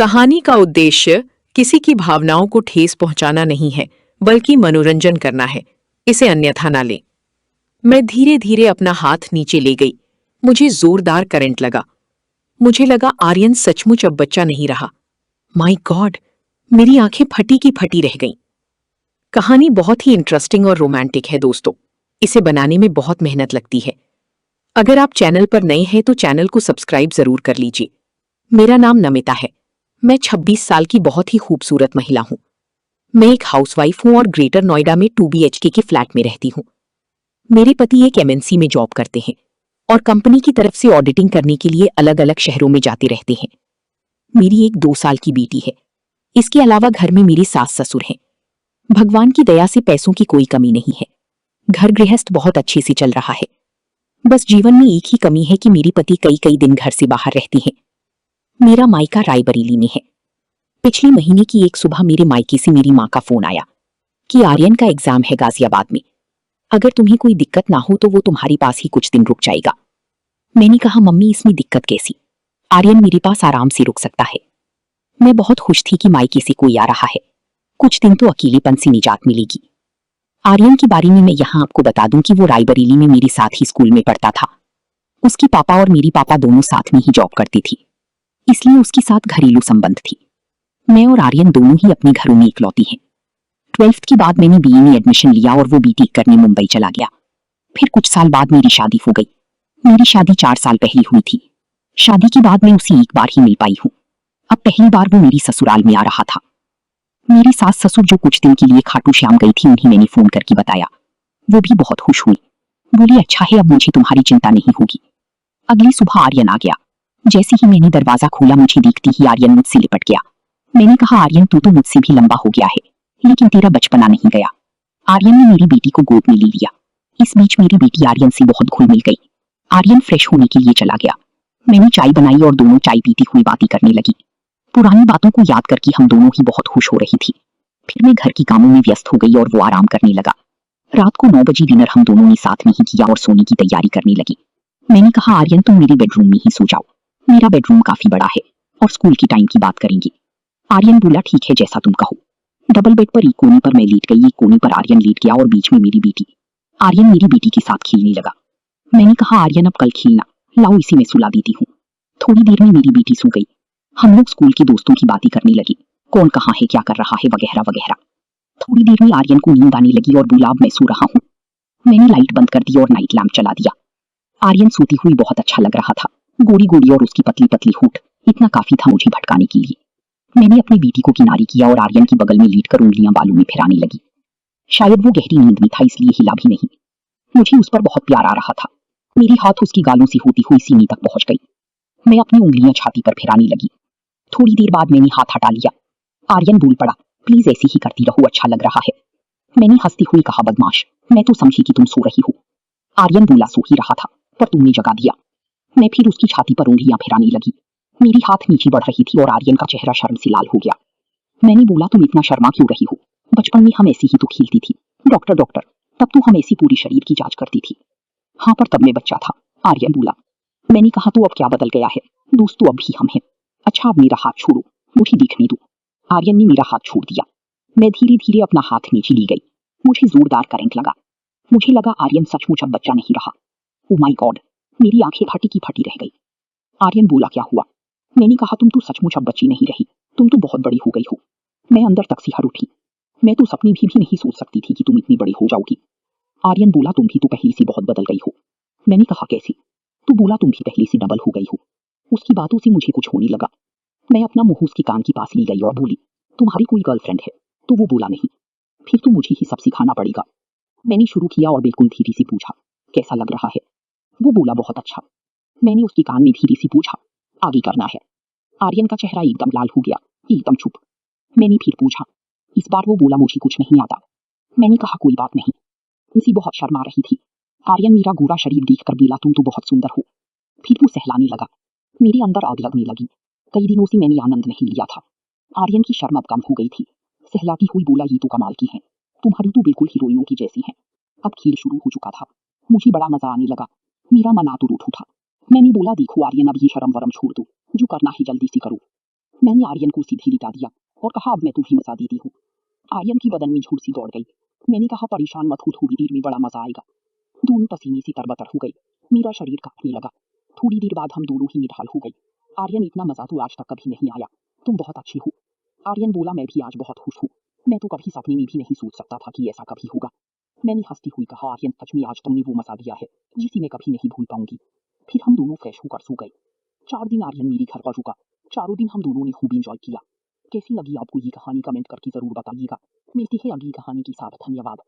कहानी का उद्देश्य किसी की भावनाओं को ठेस पहुंचाना नहीं है, बल्कि मनोरंजन करना है। इसे अन्यथा ना लें। मैं धीरे धीरे अपना हाथ नीचे ले गई। मुझे जोरदार करंट लगा। मुझे लगा आर्यन सचमुच अब बच्चा नहीं रहा। माय गॉड, मेरी आंखें फटी की फटी रह गईं। कहानी बहुत ही इंटरेस्टिंग और रोमांटिक है दोस्तों। इसे बनाने में बहुत मेहनत लगती है। अगर आप चैनल पर नए हैं तो चैनल को सब्सक्राइब जरूर कर लीजिए। मेरा नाम नमिता है। मैं 26 साल की बहुत ही खूबसूरत महिला हूँ। मैं एक हाउसवाइफ हूँ और ग्रेटर नोएडा में 2 BHK के फ्लैट में रहती हूँ। मेरे पति एक MNC में जॉब करते हैं और कंपनी की तरफ से ऑडिटिंग करने के लिए अलग अलग शहरों में जाते रहते हैं। मेरी एक 2 साल की बेटी है। इसके अलावा घर में मेरी सास ससुर हैं। भगवान की दया से पैसों की कोई कमी नहीं है। घर गृहस्थ बहुत अच्छे से चल रहा है। बस जीवन में एक ही कमी है कि मेरी पति कई कई दिन घर से बाहर रहती हैं। मेरा मायका रायबरेली में है। पिछले महीने की एक सुबह मेरे मायके से मेरी माँ का फोन आया कि आर्यन का एग्जाम है गाजियाबाद में। अगर तुम्हें कोई दिक्कत ना हो तो वो तुम्हारे पास ही कुछ दिन रुक जाएगा। मैंने कहा मम्मी इसमें दिक्कत कैसी, आर्यन मेरे पास आराम से रुक सकता है। मैं बहुत खुश थी कि मायके से कोई आ रहा है। कुछ दिन तो अकेलेपन से निजात मिलेगी। आर्यन के बारे में मैं यहाँ आपको बता दूं कि वो रायबरेली में मेरे साथ ही स्कूल में पढ़ता था। उसकी पापा और मेरी पापा दोनों साथ में ही जॉब करती थी, इसलिए उसके साथ घरेलू संबंध थी। मैं और आर्यन दोनों ही अपने घरों में इकलौती हैं। 12th के बाद मैंने BA में एडमिशन लिया और वो BTech करने मुंबई चला गया। फिर कुछ साल बाद मेरी शादी हो गई। मेरी शादी 4 साल पहले हुई थी। शादी के बाद मैं उसे एक बार ही मिल पाई हूँ। अब पहली बार वो मेरी ससुराल में आ रहा था। मेरी सास ससुर जो कुछ दिन के लिए खाटू श्याम गई थी उन्हें मैंने फोन करके बताया। वो भी बहुत खुश हुई। बोली अच्छा है, अब मुझे तुम्हारी चिंता नहीं होगी। अगली सुबह आर्यन आ गया। जैसे ही मैंने दरवाजा खोला मुझे देखती ही आर्यन मुझसे लिपट गया। मैंने कहा आर्यन तू तो मुझसे भी लंबा हो गया है, लेकिन तेरा बचपना नहीं गया। आर्यन ने मेरी बेटी को गोद में ले लिया। इस बीच मेरी बेटी आर्यन से बहुत घुल मिल गई। आर्यन फ्रेश होने के लिए चला गया। मैंने चाय बनाई और दोनों चाय पीती हुई बातें करने लगी। पुरानी बातों को याद करके हम दोनों ही बहुत खुश हो रही थी। फिर मैं घर की कामों में व्यस्त हो गई और वो आराम करने लगा। रात को 9 बजे डिनर हम दोनों ने साथ में ही किया और सोने की तैयारी करने लगी। मैंने कहा आर्यन तुम मेरे बेडरूम में ही सो जाओ। मेरा बेडरूम काफी बड़ा है और स्कूल की टाइम की बात करेंगे। आर्यन बोला ठीक है जैसा तुम कहो। डबल बेड पर एक कोने पर मैं लेट गई, एक कोने पर आर्यन लेट गया और बीच में मेरी बेटी। आर्यन मेरी बेटी के साथ खेलने लगा। मैंने कहा आर्यन अब कल खेलना, लाओ इसे मैं सुला देती हूँ। थोड़ी देर में मेरी बेटी सो गई। हम लोग स्कूल के दोस्तों की बातें करने लगे, कौन कहाँ है, क्या कर रहा है, वगैरह वगैरह। थोड़ी देर में आर्यन को नींद आने लगी और बोला अब मैं सो रहा हूँ। मैंने लाइट बंद कर दी और नाइट लैम्प चला दिया। आर्यन सोती हुई बहुत अच्छा लग रहा था। गोरी गोरी और उसकी पतली पतली होठ, इतना काफी था मुझे भटकाने के लिए। मैंने अपनी बेटी को किनारे किया और आर्यन की बगल में लेटकर उंगलियां बालों में फिराने लगी। शायद वो गहरी नींद में था इसलिए हिला भी नहीं। मुझे उस पर बहुत प्यार आ रहा था। मेरी हाथ उसकी गालों से होती हुई सीने तक पहुंच गई। मैं अपनी उंगलियां छाती पर फिराने लगी। थोड़ी देर बाद मैंने हाथ हटा लिया। आर्यन बोल पड़ा प्लीज ऐसे ही करती रहो, अच्छा लग रहा है। मैंने हंसती हुई कहा बदमाश, मैं तो समझी कि तुम सो रही हो। आर्यन बोला सो ही रहा था पर तुमने जगा दिया। मैं फिर उसकी छाती पर उंगलियां फिराने लगी। मेरी हाथ नीचे बढ़ रही थी और आर्यन का चेहरा शर्म से लाल हो गया। मैंने बोला तुम इतना शर्मा क्यों रही हो, बचपन में हम ऐसी ही तो खेलती थी। डॉक्टर डॉक्टर, तब तो हम ऐसी पूरी शरीर की जांच करती थी। हाँ पर तब मैं बच्चा था, आर्यन बोला। मैंने कहा तो अब क्या बदल गया है, दोस्त तो अब भी हम हैं। अच्छा अब मेरा हाथ छोड़ो, मुझे देखने दो। आर्यन ने मेरा हाथ छोड़ दिया। मैं धीरे धीरे अपना हाथ नीचे ली गई। मुझे जोरदार करंट लगा। मुझे लगा आर्यन सचमुच अब बच्चा नहीं रहा। ओ माय गॉड, मेरी आंखें फटी की फटी रह गई। आर्यन बोला क्या हुआ। मैंने कहा तुम तो सचमुच अब बच्ची नहीं रही, तुम तो बहुत बड़ी हो गई हो। मैं अंदर तक सिहर उठी। मैं तो सपने भी नहीं सोच सकती थी कि तुम इतनी बड़ी हो जाओगी। आर्यन बोला तुम भी तो पहले से बहुत बदल गई हो। मैंने कहा कैसे। तो बोला तुम भी पहले से डबल हो गई हो। उसकी बातों से मुझे कुछ होने लगा। मैं अपना मुंह उसके कान के पास ले गई और बोली तुम्हारी कोई गर्लफ्रेंड है। तो वो बोला नहीं। फिर तो मुझे ही सब सिखाना पड़ेगा। मैंने शुरू किया और बिल्कुल धीरे से पूछा कैसा लग रहा है। वो बोला बहुत अच्छा। मैंने उसके कान में धीरे से पूछा आगे करना है। आर्यन का चेहरा एकदम लाल हो गया, एकदम चुप। मैंने फिर पूछा। इस बार वो बोला मुझे कुछ नहीं आता। मैंने कहा कोई बात नहीं। उसी बहुत शर्मा रही थी। आर्यन मेरा गोरा शरीर देखकर बोला तुम तो बहुत सुंदर हो। फिर वो सहलाने लगा। मेरे अंदर आग लगने लगी। कई दिनों से मैंने आनंद नहीं लिया था। आर्यन की शर्म अब कम हो गई थी। सहलाती हुई बोला ये तो कमाल की है, तुम्हारी तो बिल्कुल हीरोइनों की जैसी है। अब खेल शुरू हो चुका था। मुझे बड़ा मजा आने लगा। मेरा मन आतुर उठ उठा। मैंने बोला देखो आर्यन अब ये शर्म वरम छोड़ दो, जो करना है जल्दी से करो। मैंने आर्यन को सीधे लिटा दिया और कहा, अब मैं तुम्हें मजा देती हूँ। आर्यन की बदन में झुर्सी दौड़ गई। मैंने कहा, परेशान मत हो, थोड़ी देर में बड़ा मजा आएगा। दोनों पसीने से तरबतर हो गई। मेरा शरीर कांपने लगा। थोड़ी देर बाद हम दोनों ही निढाल हो गए। आर्यन, इतना मजा तो आज तक कभी नहीं आया, तुम बहुत अच्छे हो। आर्यन बोला, मैं भी आज बहुत खुश हूँ। मैं तो कभी सपने में भी नहीं सोच सकता था कि ऐसा कभी होगा। मैंने हंसती हुई कहा, आर्यन सच में आज तुमने वो मजा दिया है जिसे मैं कभी नहीं भूल पाऊंगी। फिर हम दोनों फ्रेश होकर सो गए। 4 दिन आर्यन मेरे घर पर रुका। चारों दिन हम दोनों ने खूब एंजॉय किया। कैसी लगी आपको ये कहानी कमेंट करके जरूर बताइएगा। मिलती है अगली कहानी के साथ। धन्यवाद।